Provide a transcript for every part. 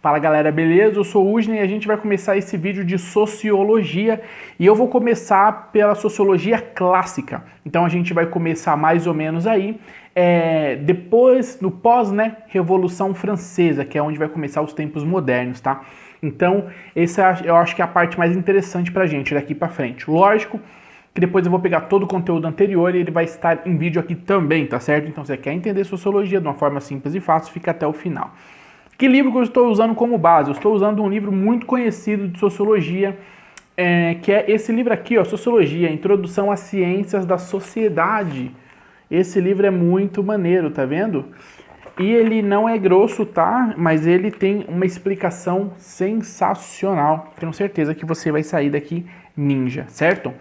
Fala galera, beleza? Eu sou o Usne e a gente vai começar esse vídeo de sociologia e eu vou começar pela sociologia clássica. Então a gente vai começar mais ou menos aí, depois, no pós, né, Revolução Francesa, que é onde vai começar os tempos modernos, tá? Então essa eu acho que é a parte mais interessante pra gente daqui pra frente. Lógico que depois eu vou pegar todo o conteúdo anterior e ele vai estar em vídeo aqui também, tá certo? Então se você quer entender sociologia de uma forma simples e fácil, fica até o final. Que livro que eu estou usando como base? Eu estou usando um livro muito conhecido de sociologia, que é esse livro aqui, ó, Sociologia, Introdução às Ciências da Sociedade. Esse livro é muito maneiro, tá vendo? E ele não é grosso, tá? Mas ele tem uma explicação sensacional. Tenho certeza que você vai sair daqui ninja, certo?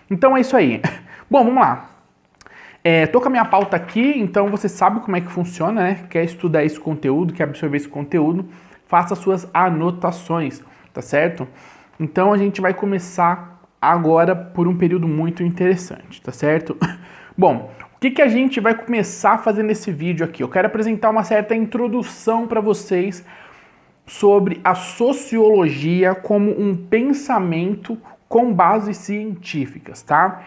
Então é isso aí. Bom, vamos lá. Tô com a minha pauta aqui, então você sabe como é que funciona, né? Quer estudar esse conteúdo, quer absorver esse conteúdo, faça suas anotações, tá certo? Então a gente vai começar agora por um período muito interessante, tá certo? Bom, o que a gente vai começar a fazer nesse vídeo aqui? Eu quero apresentar uma certa introdução para vocês sobre a sociologia como um pensamento com bases científicas, tá?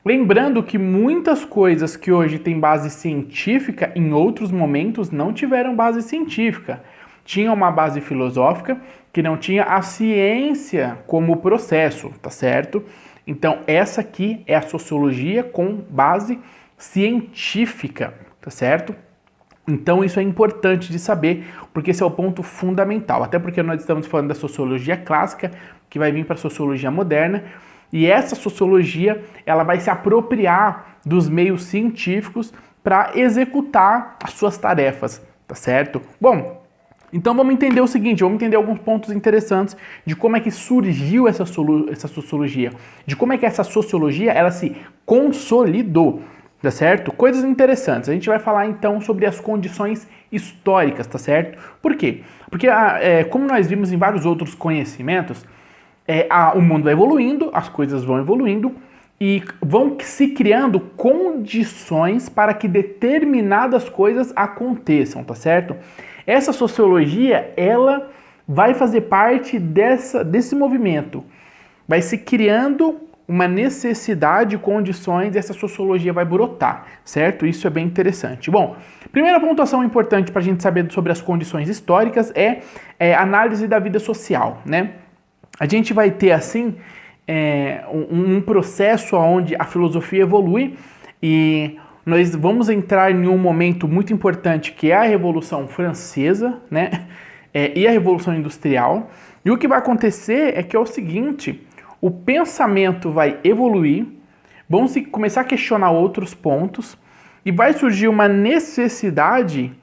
Lembrando que muitas coisas que hoje têm base científica, em outros momentos não tiveram base científica. Tinha uma base filosófica que não tinha a ciência como processo, tá certo? Então essa aqui é a sociologia com base científica, tá certo? Então isso é importante de saber, porque esse é o ponto fundamental. Até porque nós estamos falando da sociologia clássica, que vai vir para a sociologia moderna, e essa sociologia, ela vai se apropriar dos meios científicos para executar as suas tarefas, tá certo? Bom, então vamos entender o seguinte, vamos entender alguns pontos interessantes de como é que surgiu essa sociologia, de como é que essa sociologia, ela se consolidou, tá certo? Coisas interessantes. A gente vai falar então sobre as condições históricas, tá certo? Por quê? Porque como nós vimos em vários outros conhecimentos, o mundo vai evoluindo, as coisas vão evoluindo e vão se criando condições para que determinadas coisas aconteçam, tá certo? Essa sociologia, ela vai fazer parte desse movimento. Vai se criando uma necessidade, condições, e essa sociologia vai brotar, certo? Isso é bem interessante. Bom, primeira pontuação importante para a gente saber sobre as condições históricas é análise da vida social, né? A gente vai ter, assim, um processo onde a filosofia evolui e nós vamos entrar em um momento muito importante que é a Revolução Francesa, né? E a Revolução Industrial. E o que vai acontecer é que é o seguinte, o pensamento vai evoluir, vão se começar a questionar outros pontos e vai surgir uma necessidade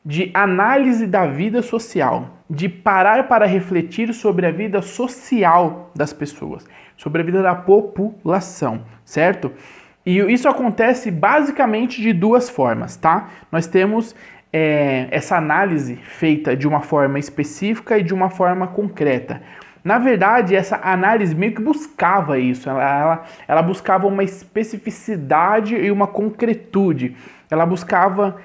de análise da vida social, de parar para refletir sobre a vida social das pessoas, sobre a vida da população, certo? E isso acontece basicamente de duas formas, tá? Nós temos essa análise feita de uma forma específica e de uma forma concreta. Na verdade, essa análise meio que buscava isso, ela buscava uma especificidade e uma concretude, ela buscava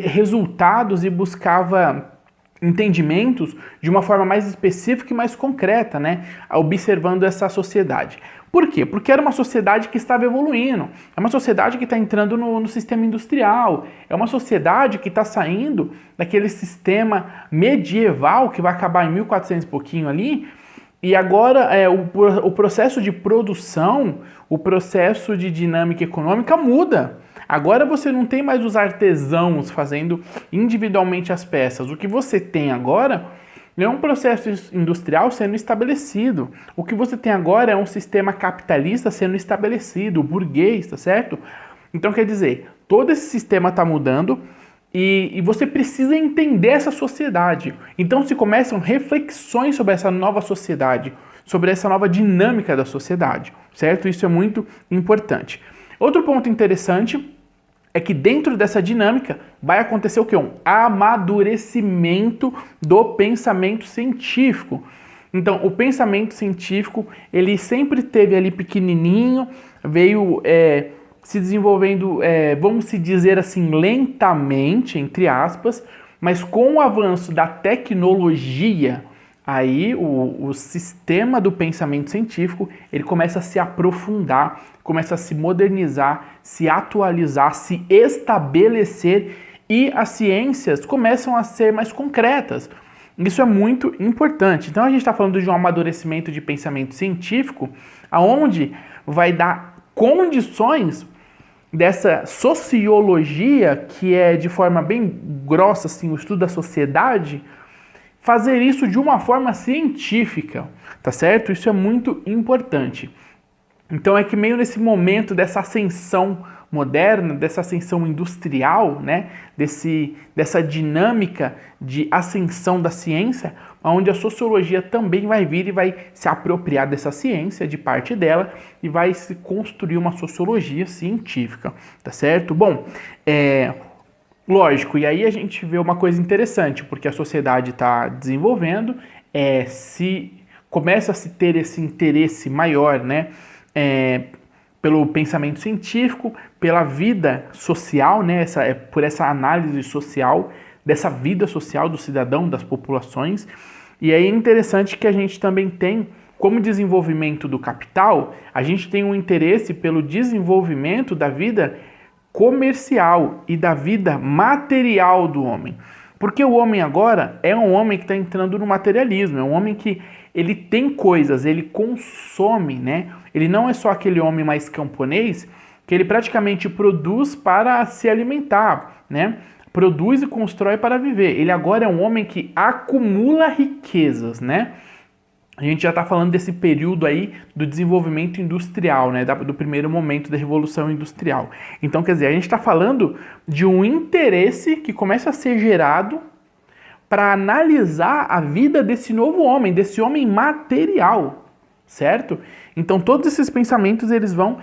resultados e buscava entendimentos de uma forma mais específica e mais concreta, né? Observando essa sociedade. Por quê? Porque era uma sociedade que estava evoluindo, é uma sociedade que está entrando no sistema industrial, é uma sociedade que está saindo daquele sistema medieval que vai acabar em 1400 e pouquinho ali, e agora o processo de produção, o processo de dinâmica econômica muda. Agora você não tem mais os artesãos fazendo individualmente as peças. O que você tem agora é um processo industrial sendo estabelecido. O que você tem agora é um sistema capitalista sendo estabelecido, burguês, tá certo? Então quer dizer, todo esse sistema está mudando e você precisa entender essa sociedade. Então se começam reflexões sobre essa nova sociedade, sobre essa nova dinâmica da sociedade, certo? Isso é muito importante. Outro ponto interessante é que dentro dessa dinâmica vai acontecer o quê? Um amadurecimento do pensamento científico. Então, o pensamento científico, ele sempre teve ali pequenininho, veio se desenvolvendo, vamos se dizer assim, lentamente, entre aspas, Mas com o avanço da tecnologia, aí o sistema do pensamento científico, ele começa a se aprofundar, começa a se modernizar, se atualizar, se estabelecer e as ciências começam a ser mais concretas. Isso é muito importante. Então a gente está falando de um amadurecimento de pensamento científico, aonde vai dar condições dessa sociologia, que é de forma bem grossa, assim, o estudo da sociedade, fazer isso de uma forma científica, tá certo? Isso é muito importante. Então é que meio nesse momento dessa ascensão moderna, dessa ascensão industrial, né, dessa dinâmica de ascensão da ciência, onde a sociologia também vai vir e vai se apropriar dessa ciência, de parte dela, e vai se construir uma sociologia científica, tá certo? Bom, lógico, e aí a gente vê uma coisa interessante, porque a sociedade está desenvolvendo, se começa a se ter esse interesse maior, né, pelo pensamento científico, pela vida social, né, por essa análise social, dessa vida social do cidadão, das populações. E aí é interessante que a gente também tem, como desenvolvimento do capital, a gente tem um interesse pelo desenvolvimento da vida comercial e da vida material do homem. Porque o homem agora é um homem que está entrando no materialismo, é um homem que ele tem coisas, ele consome, né? Ele não é só aquele homem mais camponês, que ele praticamente produz para se alimentar, né? Produz e constrói para viver. Ele agora é um homem que acumula riquezas, né? A gente já está falando desse período aí do desenvolvimento industrial, né? Do primeiro momento da Revolução Industrial. Então, quer dizer, a gente está falando de um interesse que começa a ser gerado para analisar a vida desse novo homem, desse homem material, certo? Então, todos esses pensamentos, eles vão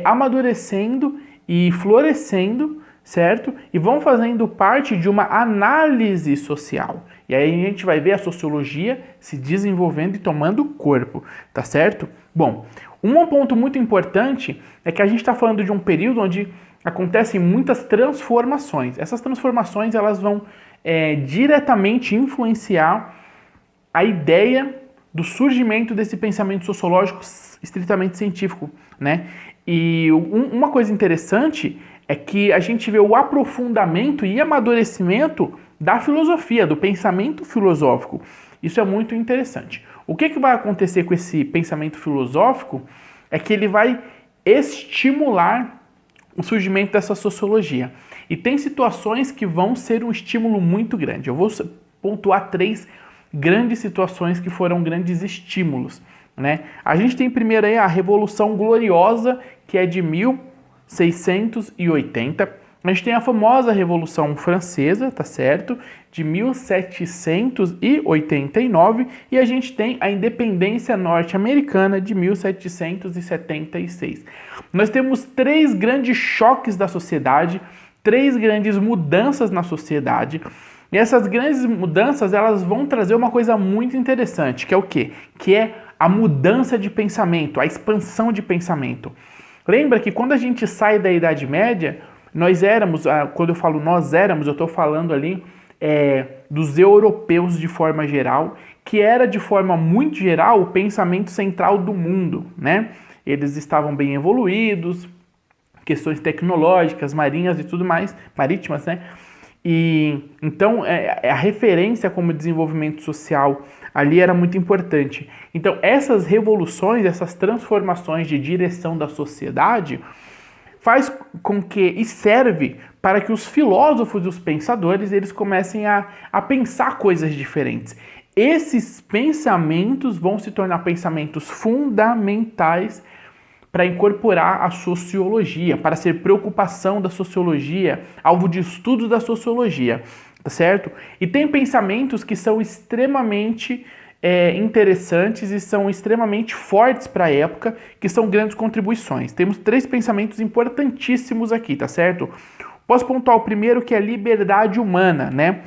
amadurecendo e florescendo, certo? E vão fazendo parte de uma análise social. E aí a gente vai ver a sociologia se desenvolvendo e tomando corpo, tá certo? Bom, um ponto muito importante é que a gente está falando de um período onde acontecem muitas transformações. Essas transformações, elas vão diretamente influenciar a ideia do surgimento desse pensamento sociológico estritamente científico, né? E uma coisa interessante é que a gente vê o aprofundamento e amadurecimento da filosofia, do pensamento filosófico. Isso é muito interessante. O que vai acontecer com esse pensamento filosófico é que ele vai estimular o surgimento dessa sociologia. E tem situações que vão ser um estímulo muito grande. Eu vou pontuar 3 grandes situações que foram grandes estímulos, né? A gente tem primeiro aí a Revolução Gloriosa, que é de 1680. A gente tem a famosa Revolução Francesa, tá certo? De 1789. E a gente tem a Independência Norte-Americana de 1776. Nós temos 3 grandes choques da sociedade, 3 grandes mudanças na sociedade. E essas grandes mudanças, elas vão trazer uma coisa muito interessante, que é o quê? Que é a mudança de pensamento, a expansão de pensamento. Lembra que quando a gente sai da Idade Média, nós éramos, quando eu falo nós éramos, eu estou falando ali dos europeus de forma geral, que era de forma muito geral o pensamento central do mundo, né? Eles estavam bem evoluídos, questões tecnológicas, marinhas e tudo mais, marítimas, né? E então a referência como desenvolvimento social ali era muito importante. Então essas revoluções, essas transformações de direção da sociedade faz com que e serve para que os filósofos e os pensadores eles comecem a pensar coisas diferentes. Esses pensamentos vão se tornar pensamentos fundamentais para incorporar a sociologia, para ser preocupação da sociologia, alvo de estudo da sociologia, tá certo? E tem pensamentos que são extremamente interessantes e são extremamente fortes para a época, que são grandes contribuições. Temos 3 pensamentos importantíssimos aqui, tá certo? Posso pontuar o primeiro, que é a liberdade humana, né?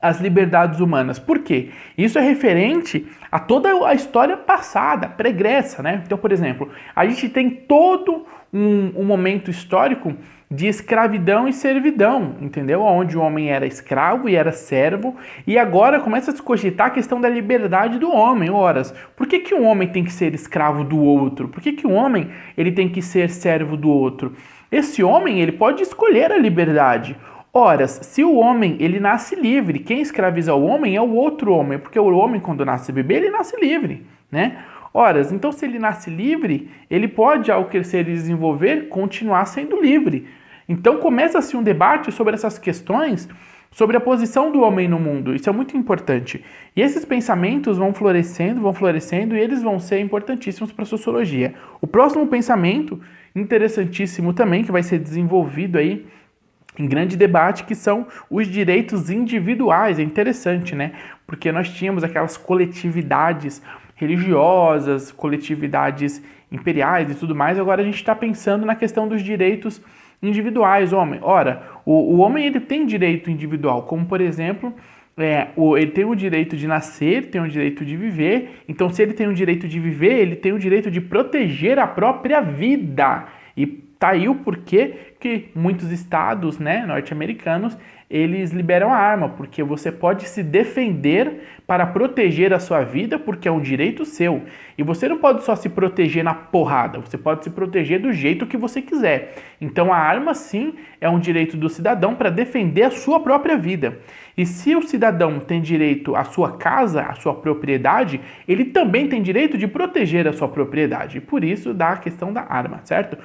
As liberdades humanas. Por quê? Isso é referente a toda a história passada, pregressa, né? Então, por exemplo, a gente tem todo um momento histórico de escravidão e servidão, entendeu? Onde o homem era escravo e era servo, e agora começa a se cogitar a questão da liberdade do homem. Horas, por que que um homem tem que ser escravo do outro? Por que que um homem ele tem que ser servo do outro? Esse homem ele pode escolher a liberdade. Ora, se o homem ele nasce livre, quem escraviza o homem é o outro homem, porque o homem quando nasce bebê ele nasce livre, né? Ora, então se ele nasce livre, ele pode ao crescer e desenvolver continuar sendo livre. Então começa-se um debate sobre essas questões, sobre a posição do homem no mundo. Isso é muito importante. E esses pensamentos vão florescendo e eles vão ser importantíssimos para a sociologia. O próximo pensamento, interessantíssimo também, que vai ser desenvolvido aí em grande debate, que são os direitos individuais. É interessante, né? Porque nós tínhamos aquelas coletividades religiosas, coletividades imperiais e tudo mais, agora a gente está pensando na questão dos direitos individuais, homem. Ora, o homem ele tem direito individual, como por exemplo, ele tem o direito de nascer, tem o direito de viver, então se ele tem o direito de viver, ele tem o direito de proteger a própria vida. E tá aí o porquê que muitos estados, né, norte-americanos, eles liberam a arma, porque você pode se defender para proteger a sua vida, porque é um direito seu. E você não pode só se proteger na porrada, você pode se proteger do jeito que você quiser. Então a arma sim é um direito do cidadão para defender a sua própria vida. E se o cidadão tem direito à sua casa, à sua propriedade, ele também tem direito de proteger a sua propriedade. E por isso dá a questão da arma, certo?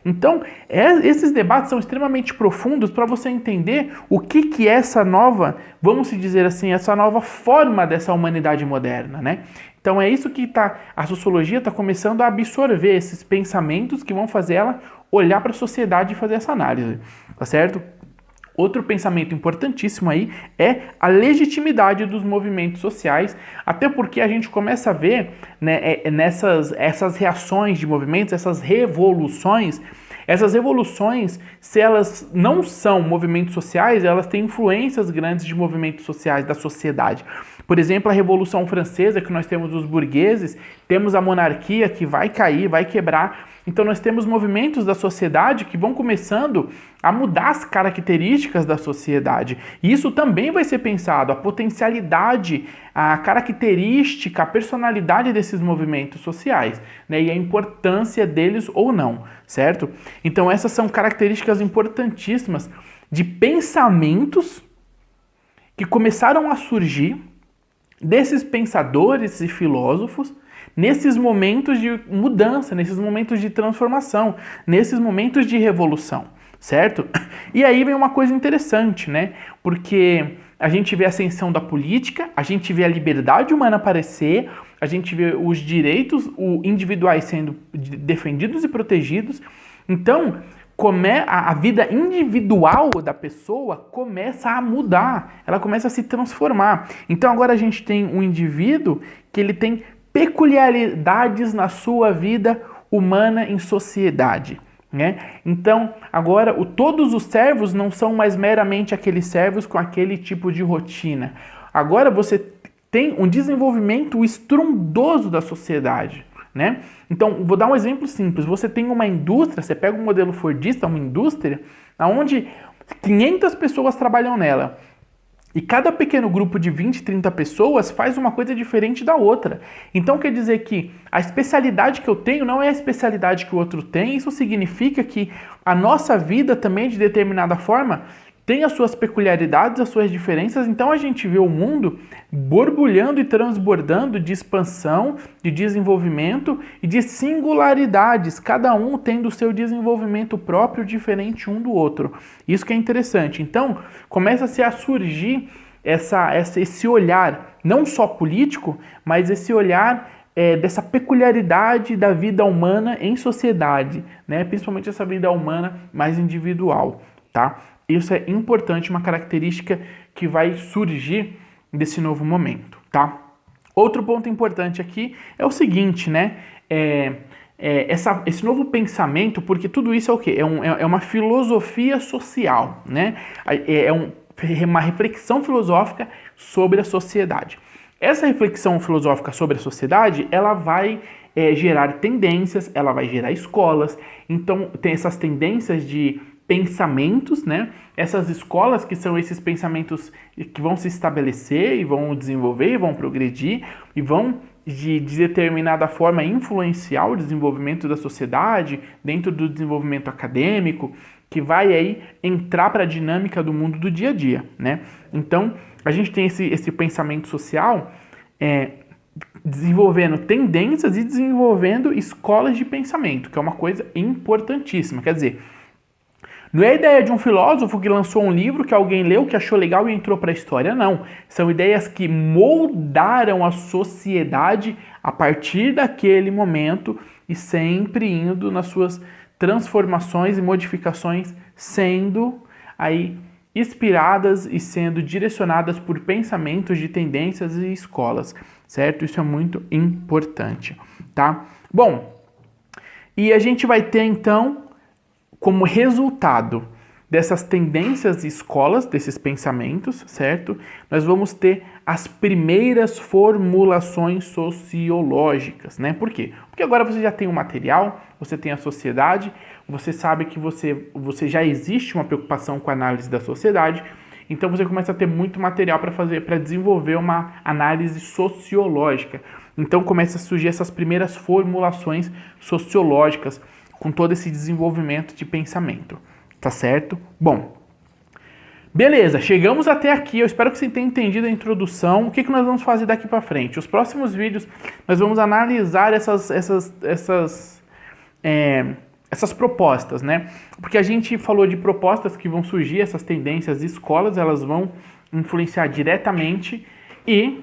Então, esses debates são extremamente profundos para você entender o que é essa nova, vamos dizer assim, essa nova forma dessa humanidade moderna, né? Então é isso que a sociologia está começando a absorver, esses pensamentos que vão fazer ela olhar para a sociedade e fazer essa análise, tá certo? Outro pensamento importantíssimo aí é a legitimidade dos movimentos sociais, até porque a gente começa a ver, né, essas reações de movimentos, essas revoluções, se elas não são movimentos sociais, elas têm influências grandes de movimentos sociais da sociedade. Por exemplo, a Revolução Francesa, que nós temos os burgueses, temos a monarquia que vai cair, vai quebrar. Então nós temos movimentos da sociedade que vão começando a mudar as características da sociedade. E isso também vai ser pensado, a potencialidade, a característica, a personalidade desses movimentos sociais, né? E a importância deles ou não, certo? Então essas são características importantíssimas de pensamentos que começaram a surgir desses pensadores e filósofos nesses momentos de mudança, nesses momentos de transformação, nesses momentos de revolução, certo? E aí vem uma coisa interessante, né? Porque a gente vê a ascensão da política, a gente vê a liberdade humana aparecer, a gente vê os direitos individuais sendo defendidos e protegidos. Então, a vida individual da pessoa começa a mudar, ela começa a se transformar. Então agora a gente tem um indivíduo que ele tem peculiaridades na sua vida humana em sociedade, né? Então agora todos os servos não são mais meramente aqueles servos com aquele tipo de rotina. Agora você tem um desenvolvimento estrondoso da sociedade, né? Então, vou dar um exemplo simples. Você tem uma indústria, você pega um modelo fordista, uma indústria, onde 500 pessoas trabalham nela. E cada pequeno grupo de 20, 30 pessoas faz uma coisa diferente da outra. Então quer dizer que a especialidade que eu tenho não é a especialidade que o outro tem. Isso significa que a nossa vida também, de determinada forma, tem as suas peculiaridades, as suas diferenças. Então a gente vê o mundo borbulhando e transbordando de expansão, de desenvolvimento e de singularidades, cada um tendo o seu desenvolvimento próprio, diferente um do outro. Isso que é interessante. Então começa-se a surgir esse olhar, não só político, mas esse olhar dessa peculiaridade da vida humana em sociedade, né? Principalmente essa vida humana mais individual, tá? Isso é importante, uma característica que vai surgir desse novo momento, tá? Outro ponto importante aqui é o seguinte, né? Esse novo pensamento, porque tudo isso é o quê? É uma filosofia social, né? Uma reflexão filosófica sobre a sociedade. Essa reflexão filosófica sobre a sociedade, ela vai gerar tendências, ela vai gerar escolas. Então, tem essas tendências de pensamentos, né? Essas escolas que são esses pensamentos que vão se estabelecer e vão desenvolver, e vão progredir e vão de determinada forma influenciar o desenvolvimento da sociedade dentro do desenvolvimento acadêmico, que vai aí entrar para a dinâmica do mundo do dia a dia, né? Então, a gente tem esse pensamento social desenvolvendo tendências e desenvolvendo escolas de pensamento, que é uma coisa importantíssima. Quer dizer, não é a ideia de um filósofo que lançou um livro que alguém leu, que achou legal e entrou para a história, não. São ideias que moldaram a sociedade a partir daquele momento e sempre indo nas suas transformações e modificações, sendo aí inspiradas e sendo direcionadas por pensamentos de tendências e escolas, certo? Isso é muito importante, tá? Bom, e a gente vai ter então, como resultado dessas tendências e escolas, desses pensamentos, certo? Nós vamos ter as primeiras formulações sociológicas, né? Por quê? Porque agora você já tem o material, você tem a sociedade, você sabe que você já existe uma preocupação com a análise da sociedade, então você começa a ter muito material para desenvolver uma análise sociológica. Então começa a surgir essas primeiras formulações sociológicas com todo esse desenvolvimento de pensamento. Tá certo? Bom, beleza, chegamos até aqui. Eu espero que você tenha entendido a introdução. O que nós vamos fazer daqui para frente? Os próximos vídeos nós vamos analisar essas propostas, né? Porque a gente falou de propostas que vão surgir, essas tendências, escolas, elas vão influenciar diretamente, e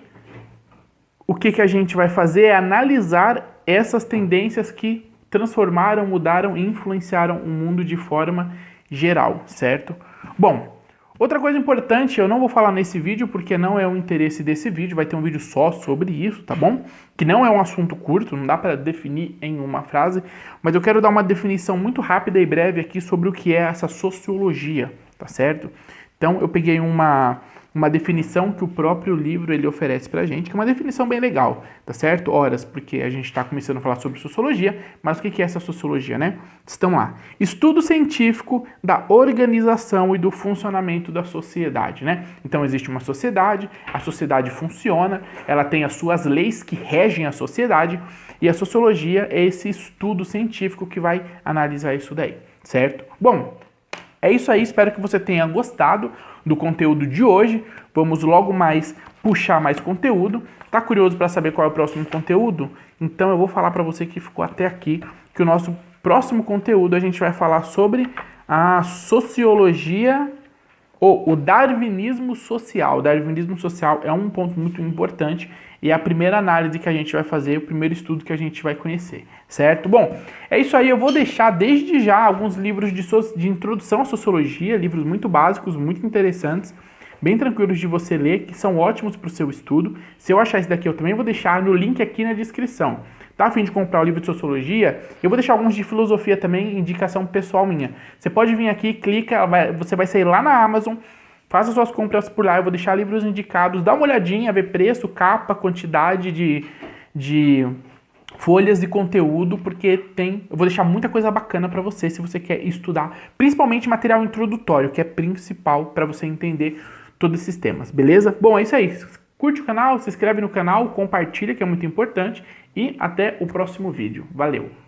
o que a gente vai fazer é analisar essas tendências que transformaram, mudaram e influenciaram o mundo de forma geral, certo? Bom, outra coisa importante, eu não vou falar nesse vídeo porque não é o interesse desse vídeo, vai ter um vídeo só sobre isso, tá bom? Que não é um assunto curto, não dá para definir em uma frase, mas eu quero dar uma definição muito rápida e breve aqui sobre o que é essa sociologia, tá certo? Então, eu peguei uma definição que o próprio livro ele oferece pra gente, que é uma definição bem legal, tá certo? Horas, porque a gente está começando a falar sobre sociologia, mas o que é essa sociologia, né? Estão lá. Estudo científico da organização e do funcionamento da sociedade, né? Então existe uma sociedade, a sociedade funciona, ela tem as suas leis que regem a sociedade, e a sociologia é esse estudo científico que vai analisar isso daí, certo? Bom, é isso aí, espero que você tenha gostado do conteúdo de hoje. Vamos logo mais puxar mais conteúdo. Tá curioso para saber qual é o próximo conteúdo? Então eu vou falar para você que ficou até aqui que o nosso próximo conteúdo a gente vai falar sobre a sociologia ou o darwinismo social. O darwinismo social é um ponto muito importante e é a primeira análise que a gente vai fazer, o primeiro estudo que a gente vai conhecer, certo? Bom, é isso aí, eu vou deixar desde já alguns livros de introdução à sociologia, livros muito básicos, muito interessantes, bem tranquilos de você ler, que são ótimos para o seu estudo. Se eu achar esse daqui, eu também vou deixar no link aqui na descrição. Tá a fim de comprar o livro de sociologia? Eu vou deixar alguns de filosofia também, indicação pessoal minha. Você pode vir aqui, clica, você vai sair lá na Amazon, faça suas compras por lá, eu vou deixar livros indicados, dá uma olhadinha, ver preço, capa, quantidade de folhas de conteúdo, porque eu vou deixar muita coisa bacana para você se você quer estudar, principalmente material introdutório, que é principal para você entender todos esses temas, beleza? Bom, é isso aí. Curte o canal, se inscreve no canal, compartilha, que é muito importante, e até o próximo vídeo. Valeu!